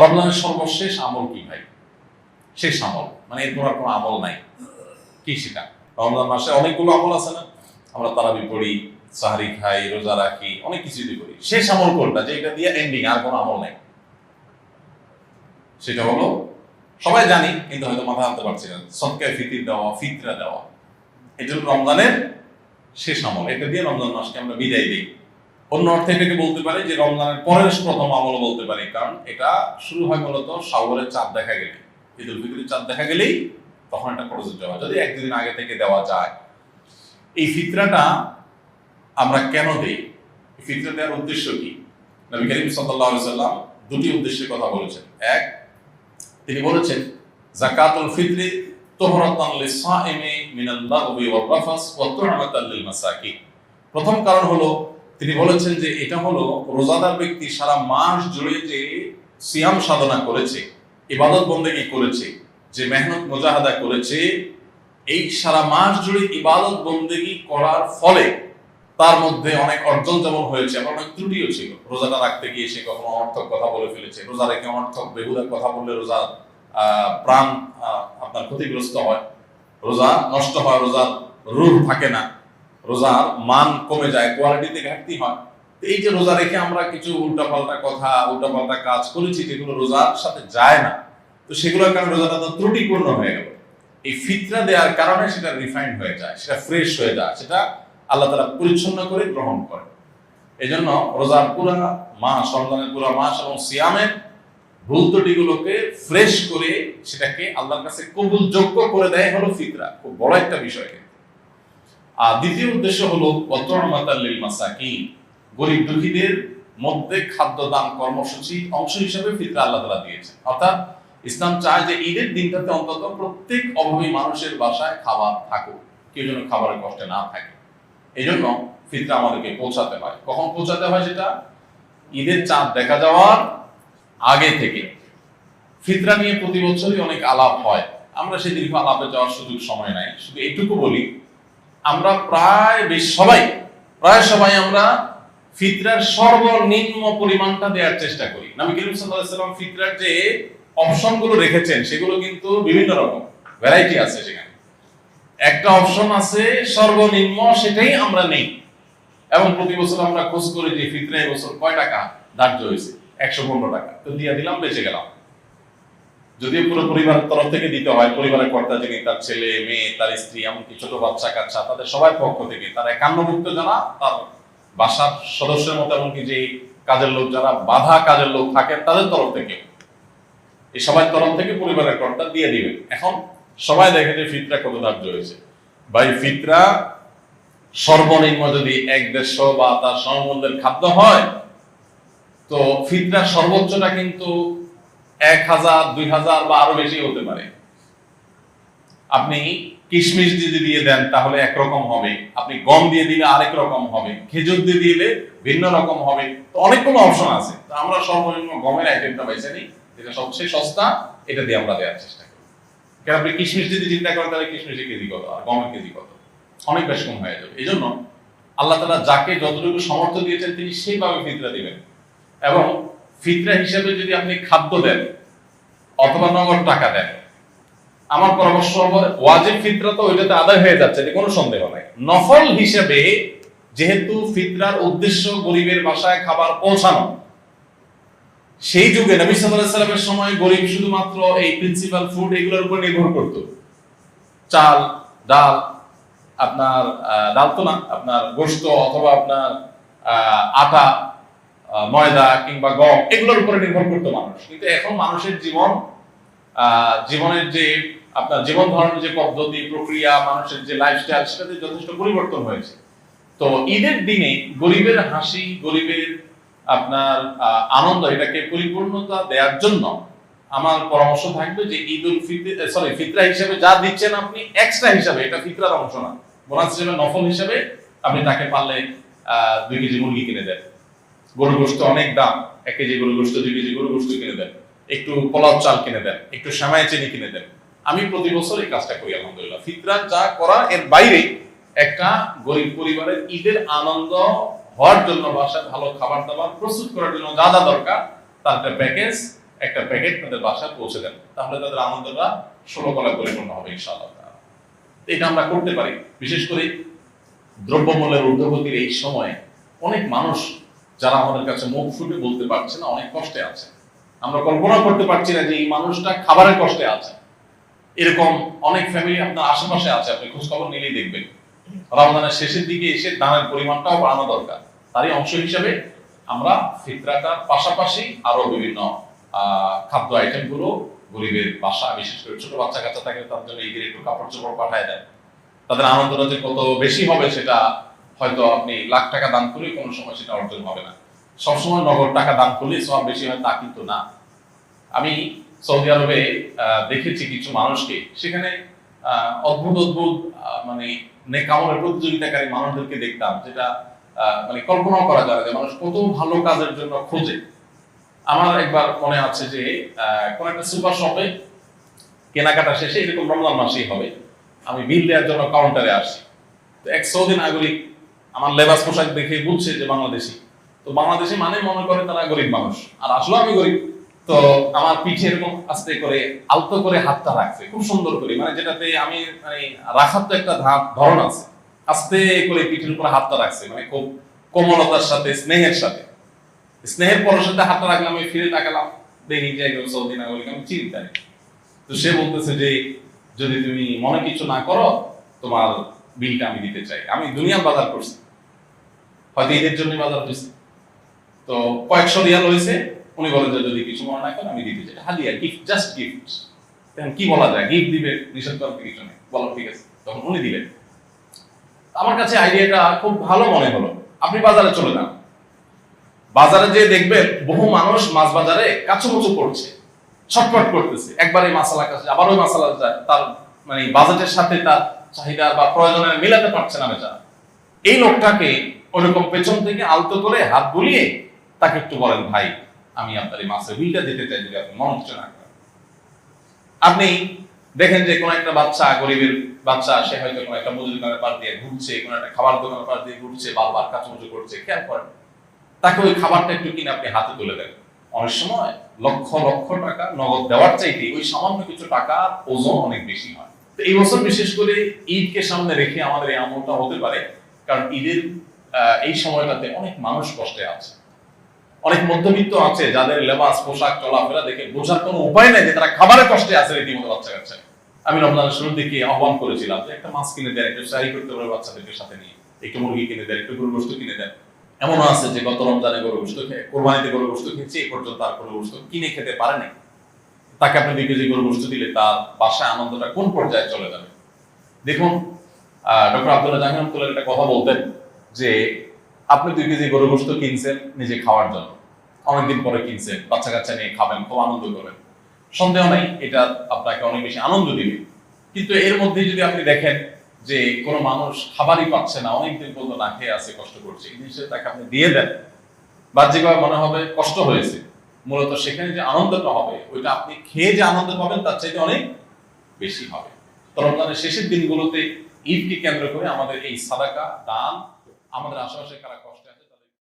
রমজানের সর্বশেষ আমল কি ভাই? শেষ আমল মানে এরপর আর কোনো আমল নাই, কি সেটা? রমজান মাসে অনেকগুলো আমল আছে না, আমরা তারাবি পড়ি, সাহারি খাই, রোজা রাখি, অনেক কিছুই করি। শেষ আমল কোনটা যে এটা দিয়ে এন্ডিং, আর কোনো আমল নাই? সেটা হলো, সবাই জানি কিন্তু হয়তো মাথা আনতে পারছি না, সদকায়ে ফিতর দেওয়া, ফিতরা দেওয়া। এটা হলো রমজানের শেষ আমল। এটা দিয়ে রমজান মাসকে আমরা বিদায় দিই। অন্য অর্থে এটাকে বলতে পারি যে রমজানের পরের প্রথম আমল বলতে পারি, কারণ এটা শুরু হয় মূলত শাওয়ালের চাঁদ দেখা গেলে, ঈদুল ফিতরের চাঁদ দেখা গেলেই তখন এটা প্রযোজ্য হয়, যদি এক দুদিন আগে থেকে দেওয়া যায়। এই ফিতরাটা আমরা কেন দেই? ফিতরা দেওয়ার উদ্দেশ্য কি? নবী করিম সাল্লাল্লাহু আলাইহি ওয়াসাল্লাম দুটি উদ্দেশ্যের কথা বলেছেন। এক, তিনি বলেছেন যাকাতুল ফিতরি তুহরাতান লিস-সাইমি মিনাল লাগবি ওয়ার রাফাস ওয়া তু'মাতান লিল মাসাকিন। প্রথম কারণ হলো, তিনি বলেছেন যে এটা হলো রোজাদার ব্যক্তি সারা মাস জুড়ে যে সিয়াম সাধনা করেছে, ইবাদত বন্দেগী করেছে, যে মেহনত মুজাহাদা করেছে, এই সারা মাস জুড়ে ইবাদত বন্দেগী করার ফলে তার মধ্যে অনেক অর্জন যেমন হয়েছে, আবার অনেক ত্রুটিও ছিল। রোজাটা রাখতে গিয়ে সে কখনো অনর্থক কথা বলে ফেলেছে, রোজা রেখে অনর্থক বেহুদা কথা বললে রোজা প্রাণ আপনার ক্ষতিগ্রস্ত হয়, রোজা নষ্ট হয়, রোজার রূহ থাকে না, রোজার মান কমে যায়, কোয়ালিটিতে ঘাটতি হয়। এই যে রোজা রেখে আমরা কিছু উল্টাপাল্টা কথা, উল্টাপাল্টা কাজ করেছি যেগুলো রোজার সাথে যায় না, তো সেগুলোর কারণে রোজাটা তো ত্রুটিপূর্ণ হয়ে গেল। এই ফিতরা দেওয়ার কারণে সেটা রিফাইন্ড হয়ে যায়, সেটা ফ্রেশ হয়ে যায়, সেটা আল্লাহ তাআলা পরিচ্ছন্ন করে গ্রহণ করে। এই জন্য রোজার পুরা মাস, রমজানের পুরা মাস এবং সিয়ামের ভুল ত্রুটিগুলোকে ফ্রেশ করে সেটাকে আল্লাহর কাছে কবুলযোগ্য করে দেয় হলো ফিতরা। খুব বড় একটা বিষয়। আর দ্বিতীয় উদ্দেশ্য হলো ওয়াতু'মাতাল লিল মাসাকিন, গরিব দুঃখীদের মধ্যে খাদ্য দান কর্মসূচি অংশ হিসেবে ফিতরা আল্লাহ তাআলা দিয়েছেন। অর্থাৎ ইসলাম চায় যে ঈদের দিনটাতে অন্তত প্রত্যেক অভাবী মানুষের বাসায় খাবার থাকুক, কেউ যেন খাবারের কষ্টে না থাকে। এই জন্য ফিতরা আমাদেরকে পৌঁছাতে হয়। কখন পৌঁছাতে হয়? সেটা ঈদের চাঁদ দেখা যাওয়ার আগে থেকে। ফিতরা নিয়ে প্রতি বছরই অনেক আলাপ হয়, আমরা সেই দীর্ঘ আলাপে যাওয়ার সুযোগ সময় নাই। শুধু এইটুকু বলি, আমরা প্রায় সবাই আমরা ফিতরার সর্বনিম্ন পরিমাণটা দেওয়ার চেষ্টা করি। নবী করিম সাল্লাল্লাহু আলাইহি ওয়াসাল্লাম ফিতরার যে অপশনগুলো রেখেছেন সেগুলো কিন্তু বিভিন্ন রকম, ভ্যারাইটি আছে। সেখানে একটা অপশন আছে সর্বনিম্ন, সেটাই আমরা নেই। এবং প্রতি বছর আমরা খোঁজ করি যে ফিতরা এই বছর কয় টাকা ধার্য হয়েছে, 115 টাকা, তো দিয়ে দিলাম, বেঁচে গেলাম। যদিও পুরো পরিবারের তরফ থেকে দিতে হয়, পরিবারের কর্তা যিনি, তার ছেলে মেয়ে, তার স্ত্রী, এমনকি ছোট বাচ্চা কাচ্চা, তাদের সবার পক্ষ থেকে, তার একান্নভুক্ত যারা তার বাসার সদস্যের মতো, এমনকি যে কাজের লোক, যারা বাধা কাজের লোক থাকেন, তাদের তরফ থেকে, এই সবাই তরফ থেকে পরিবারের কর্তা দিয়ে দিবেন। এখন সবাই দেখে যে ফিতরা কত ধার্য হয়েছে। ভাই, ফিতরা সর্বনিম্ন যদি 1-150 বা তার সমমূল্যের খাদ্য হয়, তো ফিতরা সর্বোচ্চটা কিন্তু 1000, 2000 বা আরো বেশি হতে পারে। আপনি কিশমিশ যদি দিয়ে দেন তাহলে একরকম হবে, আপনি গম দিয়ে দিলে আরেক রকম হবে, খেজুর দিয়ে দিলে ভিন্ন রকম হবে। তো অনেকগুলো অপশন আছে। তো আমরা সর্বনিম্ন গমের আইটেমটা বেছে নিই, যেটা সবচেয়ে সস্তা, এটা দিয়ে আমরা দেওয়ার চেষ্টা করি। কারণ আপনি কিশমিশ যদি চিন্তা করেন তাহলে কিশমিশের কেজি কত আর গমের কেজি কত, অনেক বেশ কম হয়ে যাবে। এই জন্য আল্লাহ তাআলা যাকে যতটুকু সামর্থ্য দিয়েছেন তিনি সেইভাবে ফিতরা দিবেন। এবং ফিতরা হিসেবে যদি আপনি খাদ্য দেন অথবা নগদ টাকা দেন, আমার পরামর্শ হবে ওয়াজিব ফিতরা তো ওইটাতে আদায় হয়ে যাচ্ছে, এতে কোনো সন্দেহ নাই। নফল হিসেবে যেহেতু ফিতরার উদ্দেশ্য গরিবের বাসায় খাবার পৌঁছানো, সেই যুগে নবী সাল্লাল্লাহু আলাইহি ওয়াসাল্লামের সময় গরিব শুধুমাত্র এই প্রিন্সিপাল ফুড এগুলোর উপর নির্ভর করত। চাল, ডাল, আপনার ডাল তো না, আপনার গোশত অথবা আপনার আটা, ময়দা কিংবা গম, এগুলোর উপরে নির্ভর করতো মানুষ। কিন্তু এখন মানুষের জীবনের যে আপনার জীবন ধারণের যে পদ্ধতি, প্রক্রিয়া, মানুষের যে লাইফস্টাইল, সেটাতে যথেষ্ট পরিবর্তন হয়েছে। তো ঈদের দিনে গরিবের হাসি, গরিবের আপনার আনন্দ, এটাকে পরিপূর্ণতা দেওয়ার জন্য আমার পরামর্শ থাকবে যে ফিতরা হিসেবে যা দিচ্ছেন আপনি এক্সট্রা হিসাবে, এটা ফিতরার অংশ না, বোনাস হিসেবে নফল হিসেবে আপনি তাকে পারলে 2 কেজি মুরগি কিনে দেন। গরুর গোশত অনেক দাম, 1 কেজি গরুর গোশত, 2 কেজি গরুর গোশত কিনে দেন, একটু পোলাও চাল কিনে দেন, একটু সেমাই চিনি কিনে দেন। আমি প্রতি বছর এই কাজটা করি আলহামদুলিল্লাহ। ফিতরা যা করা এর বাইরে একটা গরিব পরিবারের ঈদের আনন্দ হওয়ার জন্য, বাসায় ভালো খাবার দাবার প্রস্তুত করার জন্য যা যা দরকার তার একটা প্যাকেজ একটা প্যাকেট তাদের বাসায় পৌঁছে দেন, তাহলে তাদের আনন্দটা 16 কলা পরিপূর্ণ হবে ইনশাআল্লাহ। এটা আমরা করতে পারি। বিশেষ করে দ্রব্যমূল্যের ঊর্ধ্বগতির এই সময়ে অনেক মানুষ যারা আমাদের কাছে মুখ ফুটে বলতে পারছে না, অনেক কষ্টে আছে। আমরা কল্পনা করতে পারছি না যে এই মানুষটা খাবারের কষ্টে আছে। এরকম অনেক ফ্যামিলি আপনার আশেপাশে আছে, আপনি খোঁজ খবর নিলেই দেখবেন। রমজানের শেষের দিকে এসে দানের পরিমাণটাও বাড়ানো দরকার। তারই অংশ হিসেবে আমরা ফিতরাটার পাশাপাশি আরো বিভিন্ন খাদ্য আইটেম গুলো গরিবের বাসা, বিশেষ করে ছোট বাচ্চা কাচ্চা থাকলে তার জন্য ঈদের একটু কাপড় চোপড় পাঠায় দেন। তাদের আনন্দটা যে কত বেশি হবে সেটা হয়তো আপনি লাখ টাকা দান করলে কোনো সময় সেটা অর্জন হবে না। সবসময় নগদ টাকা দান করলে সব বেশি হয় তা কিন্তু না। আমি সৌদি আরবে দেখেছি কিছু মানুষকে, সেখানে অদ্ভুত অদ্ভুত মানে নেকামলের প্রতিযোগিতাকারী মানুষদেরকে দেখতাম, যেটা মানে কল্পনাও করা যায় যে মানুষ কত ভালো কাজের জন্য খোঁজে। আমার একবার মনে আছে যে কোন একটা সুপার শপে কেনাকাটা শেষে, এরকম রমজান মাসেই হবে, আমি বিল দেওয়ার জন্য কাউন্টারে আসছি। তো এক সৌদি নাগরিক আমার লেবাস পোশাক দেখে বুঝছে যে বাংলাদেশি। তো বাংলাদেশি মানে মনে করে তারা গরিব মানুষ, আর আসলে আমি গরিব। তো আমার পিঠে এরকম আস্তে করে আলতো করে হাতটা রাখছে খুব সুন্দর করে, মানে যেটাতে আমি মানে রাখার তো একটা ধরন আছে, আস্তে করে পিঠের উপর হাতটা রাখছে, মানে খুব কোমলতার সাথে, স্নেহের সাথে। স্নেহের পরের সাথে হাতটা রাখলাম, আমি ফিরে তাকালাম, দেখি যে একজন সৌদি নাগরিক, আমি চিনি তাই। তো সে বলতেছে যে যদি তুমি মনে কিছু না করো, তোমার বিলটা আমি দিতে চাই। আমি দুনিয়ার বাজার করছি, হয়তো ঈদের জন্য বাজার করছি, তো কয়েকশো রিয়াল হয়েছে। উনি বলেন যে যদি কিছু মনে না করেন আমি দিতে চাই, হাদিয়া, গিফট, জাস্ট গিফট। তখন কি বলা যায়, গিফট দিবে, নিষেধ করতে কিছু নেই, বলো ঠিক আছে। তখন উনি দিলেন। আমার কাছে আইডিয়াটা খুব ভালো মনে হলো। আপনি বাজারে চলে যান, বাজারে যে দেখবেন বহু মানুষ মাছ বাজারে কাচুমুচু করছে, ছটফট করতেছে, একবার এই মাসালা কাছে আবার ওই মাসালা যায়, তার মানে বাজেটের সাথে তার চাহিদা বা প্রয়োজনের মিলাতে পারছে না বেচারা। এই লোকটাকে ওরকম পেছন থেকে আলতো করে হাত বুলিয়ে তাকে একটু বলেন, ভাই আমি আপনার এই মাছের বিলটা দিতে চাই, যদি আপনি মনে হচ্ছে না করেন। আপনি দেখেন যে কোন একটা বাচ্চা, গরিবের বাচ্চা, সে হয়তো কোন একটা মুদি দোকানের পাশ দিয়ে ঘুরছে, কোন একটা খাবার দোকানের পাশ দিয়ে ঘুরছে, বারবার কাচুমুচু করছে, খেয়াল করেন, তাকে ওই খাবারটা একটু কিনে আপনি হাতে তুলে দেন। অনেক সময় লক্ষ লক্ষ টাকা নগদ দেওয়ার চাইতে ওই সামান্য কিছু টাকা ওজন অনেক বেশি হয়। তো এই বছর বিশেষ করে ঈদকে সামনে রেখে আমাদের এই আমলটা হতে পারে, কারণ ঈদের এই সময়টাতে অনেক মানুষ কষ্টে আছে, অনেক মধ্যবিত্ত আছে যাদের লেবাস পোশাক চলাফেরা দেখে বোঝার কোনো উপায় নেই যে তারা খাবারের কষ্টে আছে রীতিমতো বাচ্চা কাচ্চা। আমি রমজানের শুরুর দিকে আহ্বান করেছিলাম যে একটা মাছ কিনে দেন, একটু সারি করতে পারে বাচ্চাদেরকে সাথে নিয়ে, একটু মুরগি কিনে দেন, একটু গরুর গোশত কিনে দেন। এমনও আছে যে গত রমজানে গরুর গোশত খেয়ে, কোরবানিতে গরুর গোশত খেয়েছে, এই পর্যন্ত আর গরুর গোশত কিনে খেতে পারে নাই। তাকে আপনি 2 কেজি গরুর গোশত দিলে তার বাসায় আনন্দটা কোন পর্যায়ে চলে যাবে। দেখুন, ডক্টর আব্দুল্লাহ জাহাঙ্গীর রহমাতুল্লাহ একটা কথা বলতেন যে আপনি 2 কেজি গরুর গোশত কিনছেন নিজে খাওয়ার জন্য, অনেকদিন পরে কিনছেন, বাচ্চা কাচ্চা নিয়ে খাবেন, খুব আনন্দ করবেন, সন্দেহ নাই এটা আপনাকে অনেক বেশি আনন্দ দিবে। কিন্তু এর মধ্যে যদি আপনি দেখেন যে কোনো মানুষ খাবারই পাচ্ছে না, অনেকদিন পর্যন্ত না খেয়ে আছে, কষ্ট করছে, এই জিনিসটা তাকে আপনি দিয়ে দেন, বাহ্যিকভাবে মনে হবে কষ্ট হয়েছে, মূলত সেখানে যে আনন্দটা হবে ওইটা আপনি খেয়ে যে আনন্দ পাবেন তার চাইতে অনেক বেশি হবে। তো রমজানের শেষের দিনগুলোতে ঈদকে কেন্দ্র করে আমাদের এই সাদাকা দান, আমাদের আশেপাশে কারা কষ্ট